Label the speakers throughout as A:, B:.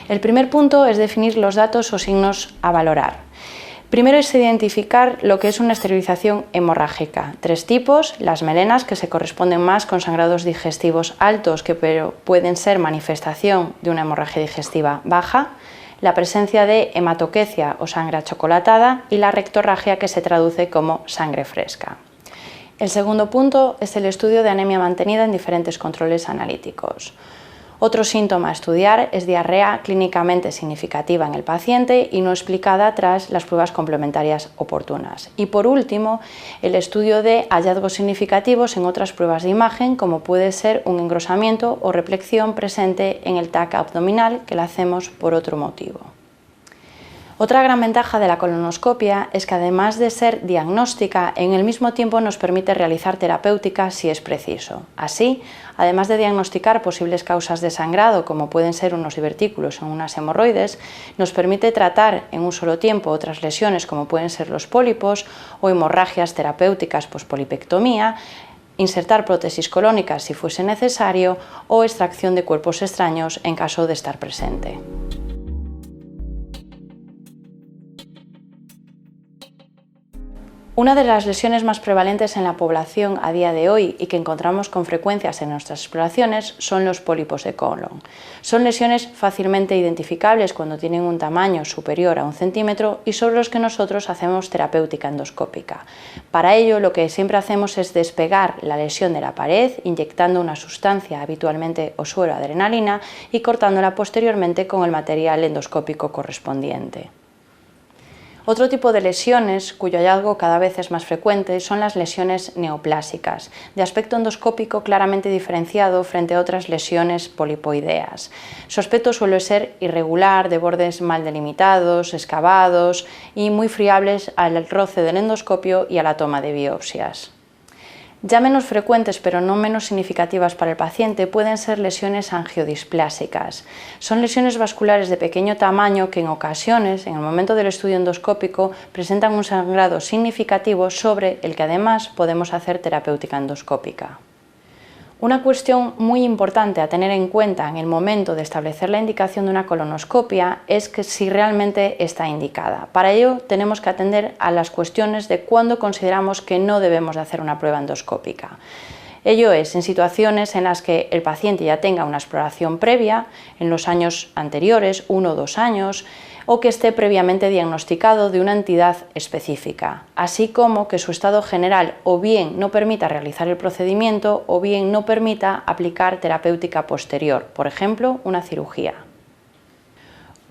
A: El primer punto es definir los datos o signos a valorar. Primero es identificar lo que es una esterilización hemorrágica. 3 tipos: las melenas, que se corresponden más con sangrados digestivos altos, pero pueden ser manifestación de una hemorragia digestiva baja; la presencia de hematoquecia o sangre achocolatada; y la rectorragia, que se traduce como sangre fresca. El segundo punto es el estudio de anemia mantenida en diferentes controles analíticos. Otro síntoma a estudiar es diarrea clínicamente significativa en el paciente y no explicada tras las pruebas complementarias oportunas. Y por último, el estudio de hallazgos significativos en otras pruebas de imagen, como puede ser un engrosamiento o replexión presente en el TAC abdominal, que la hacemos por otro motivo. Otra gran ventaja de la colonoscopia es que, además de ser diagnóstica, en el mismo tiempo nos permite realizar terapéutica si es preciso. Así, además de diagnosticar posibles causas de sangrado, como pueden ser unos divertículos o unas hemorroides, nos permite tratar en un solo tiempo otras lesiones, como pueden ser los pólipos o hemorragias terapéuticas pospolipectomía, insertar prótesis colónicas si fuese necesario o extracción de cuerpos extraños en caso de estar presente. Una de las lesiones más prevalentes en la población a día de hoy y que encontramos con frecuencias en nuestras exploraciones son los pólipos de colon. Son lesiones fácilmente identificables cuando tienen un tamaño superior a 1 centímetro y sobre los que nosotros hacemos terapéutica endoscópica. Para ello, lo que siempre hacemos es despegar la lesión de la pared, inyectando una sustancia, habitualmente osuelo adrenalina, y cortándola posteriormente con el material endoscópico correspondiente. Otro tipo de lesiones, cuyo hallazgo cada vez es más frecuente, son las lesiones neoplásicas, de aspecto endoscópico claramente diferenciado frente a otras lesiones polipoideas. Su aspecto suele ser irregular, de bordes mal delimitados, excavados y muy friables al roce del endoscopio y a la toma de biopsias. Ya menos frecuentes, pero no menos significativas para el paciente, pueden ser lesiones angiodisplásicas. Son lesiones vasculares de pequeño tamaño que en ocasiones, en el momento del estudio endoscópico, presentan un sangrado significativo sobre el que además podemos hacer terapéutica endoscópica. Una cuestión muy importante a tener en cuenta en el momento de establecer la indicación de una colonoscopia es que si realmente está indicada. Para ello tenemos que atender a las cuestiones de cuándo consideramos que no debemos de hacer una prueba endoscópica. Ello es en situaciones en las que el paciente ya tenga una exploración previa en los años anteriores, 1 o 2 años, o que esté previamente diagnosticado de una entidad específica, así como que su estado general o bien no permita realizar el procedimiento o bien no permita aplicar terapéutica posterior, por ejemplo, una cirugía.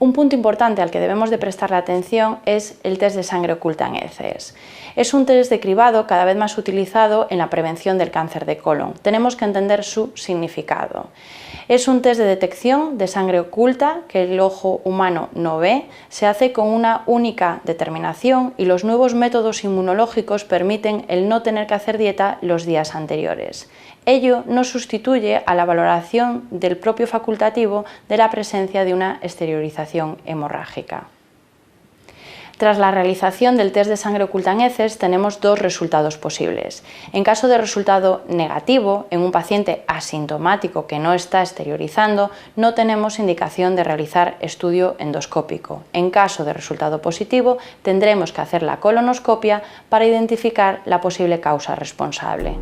A: Un punto importante al que debemos de prestarle atención es el test de sangre oculta en heces. Es un test de cribado cada vez más utilizado en la prevención del cáncer de colon. Tenemos que entender su significado. Es un test de detección de sangre oculta que el ojo humano no ve, se hace con una única determinación y los nuevos métodos inmunológicos permiten el no tener que hacer dieta los días anteriores. Ello no sustituye a la valoración del propio facultativo de la presencia de una exteriorización hemorrágica. Tras la realización del test de sangre oculta en heces tenemos 2 resultados posibles. En caso de resultado negativo, en un paciente asintomático que no está exteriorizando, no tenemos indicación de realizar estudio endoscópico. En caso de resultado positivo, tendremos que hacer la colonoscopia para identificar la posible causa responsable.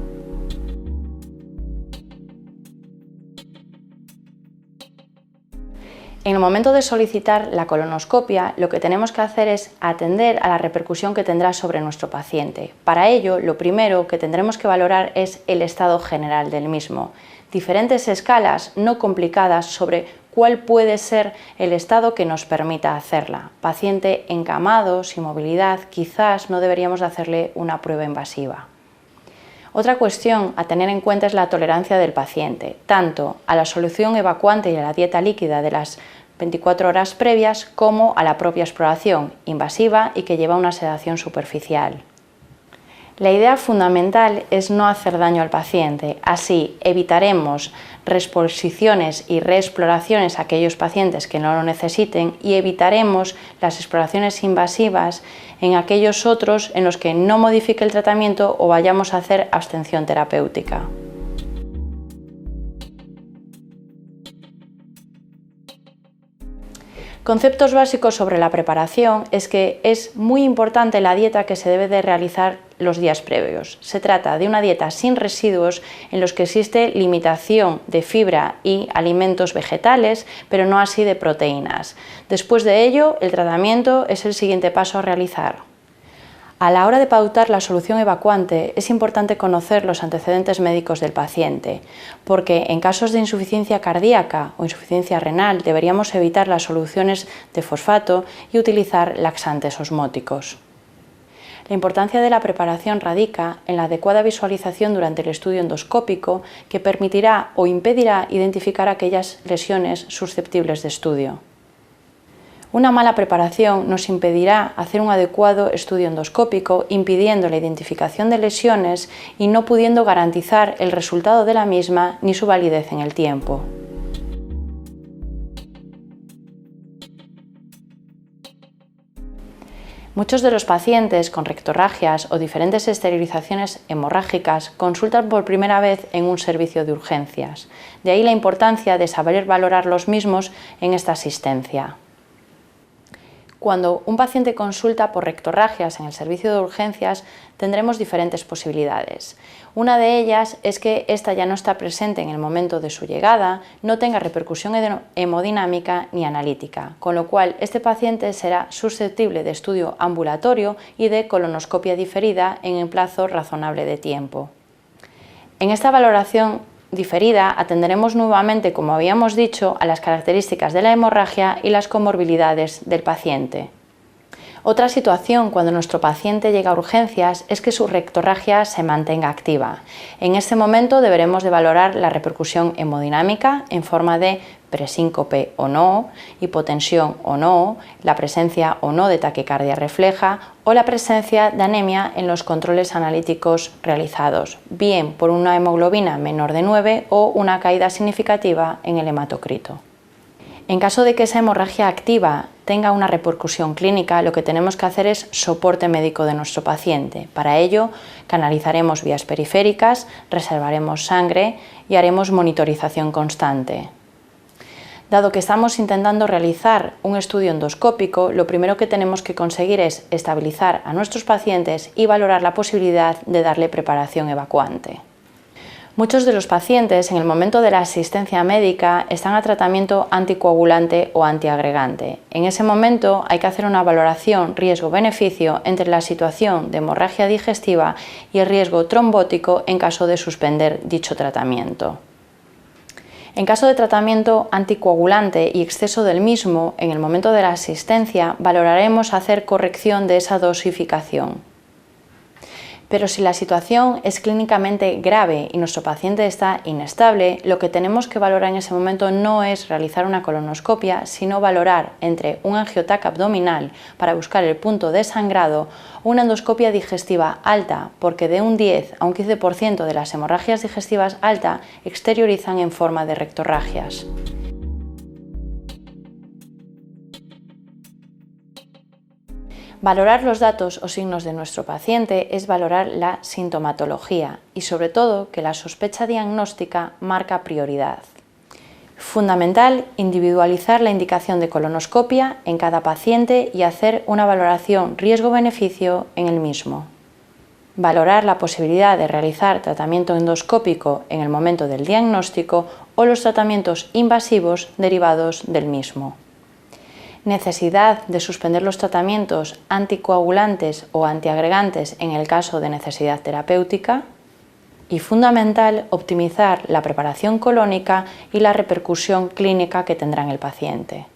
A: En el momento de solicitar la colonoscopia, lo que tenemos que hacer es atender a la repercusión que tendrá sobre nuestro paciente. Para ello, lo primero que tendremos que valorar es el estado general del mismo. Diferentes escalas no complicadas sobre cuál puede ser el estado que nos permita hacerla. Paciente encamado, sin movilidad, quizás no deberíamos de hacerle una prueba invasiva. Otra cuestión a tener en cuenta es la tolerancia del paciente, tanto a la solución evacuante y a la dieta líquida de las 24 horas previas como a la propia exploración invasiva y que lleva una sedación superficial. La idea fundamental es no hacer daño al paciente, así evitaremos reexposiciones y reexploraciones a aquellos pacientes que no lo necesiten y evitaremos las exploraciones invasivas en aquellos otros en los que no modifique el tratamiento o vayamos a hacer abstención terapéutica. Conceptos básicos sobre la preparación es que es muy importante la dieta que se debe de realizar los días previos. Se trata de una dieta sin residuos en los que existe limitación de fibra y alimentos vegetales, pero no así de proteínas. Después de ello, el tratamiento es el siguiente paso a realizar. A la hora de pautar la solución evacuante es importante conocer los antecedentes médicos del paciente, porque en casos de insuficiencia cardíaca o insuficiencia renal deberíamos evitar las soluciones de fosfato y utilizar laxantes osmóticos. La importancia de la preparación radica en la adecuada visualización durante el estudio endoscópico que permitirá o impedirá identificar aquellas lesiones susceptibles de estudio. Una mala preparación nos impedirá hacer un adecuado estudio endoscópico, impidiendo la identificación de lesiones y no pudiendo garantizar el resultado de la misma ni su validez en el tiempo. Muchos de los pacientes con rectorragias o diferentes esterilizaciones hemorrágicas consultan por primera vez en un servicio de urgencias. De ahí la importancia de saber valorar los mismos en esta asistencia. Cuando un paciente consulta por rectorragias en el servicio de urgencias, tendremos diferentes posibilidades. Una de ellas es que ésta ya no está presente en el momento de su llegada, no tenga repercusión hemodinámica ni analítica, con lo cual este paciente será susceptible de estudio ambulatorio y de colonoscopia diferida en un plazo razonable de tiempo. En esta valoración diferida atenderemos nuevamente, como habíamos dicho, a las características de la hemorragia y las comorbilidades del paciente. Otra situación cuando nuestro paciente llega a urgencias es que su rectorragia se mantenga activa. En este momento deberemos de valorar la repercusión hemodinámica en forma de presíncope o no, hipotensión o no, la presencia o no de taquicardia refleja o la presencia de anemia en los controles analíticos realizados, bien por una hemoglobina menor de 9 o una caída significativa en el hematocrito. En caso de que esa hemorragia activa tenga una repercusión clínica, lo que tenemos que hacer es soporte médico de nuestro paciente. Para ello, canalizaremos vías periféricas, reservaremos sangre y haremos monitorización constante. Dado que estamos intentando realizar un estudio endoscópico, lo primero que tenemos que conseguir es estabilizar a nuestros pacientes y valorar la posibilidad de darle preparación evacuante. Muchos de los pacientes en el momento de la asistencia médica están a tratamiento anticoagulante o antiagregante. En ese momento hay que hacer una valoración riesgo-beneficio entre la situación de hemorragia digestiva y el riesgo trombótico en caso de suspender dicho tratamiento. En caso de tratamiento anticoagulante y exceso del mismo, en el momento de la asistencia valoraremos hacer corrección de esa dosificación. Pero si la situación es clínicamente grave y nuestro paciente está inestable, lo que tenemos que valorar en ese momento no es realizar una colonoscopia, sino valorar entre un angiotac abdominal para buscar el punto de sangrado o una endoscopia digestiva alta, porque de un 10 a un 15% de las hemorragias digestivas alta exteriorizan en forma de rectorragias. Valorar los datos o signos de nuestro paciente es valorar la sintomatología y sobre todo que la sospecha diagnóstica marca prioridad. Fundamental individualizar la indicación de colonoscopia en cada paciente y hacer una valoración riesgo-beneficio en el mismo. Valorar la posibilidad de realizar tratamiento endoscópico en el momento del diagnóstico o los tratamientos invasivos derivados del mismo. Necesidad de suspender los tratamientos anticoagulantes o antiagregantes en el caso de necesidad terapéutica y fundamental optimizar la preparación colónica y la repercusión clínica que tendrá en el paciente.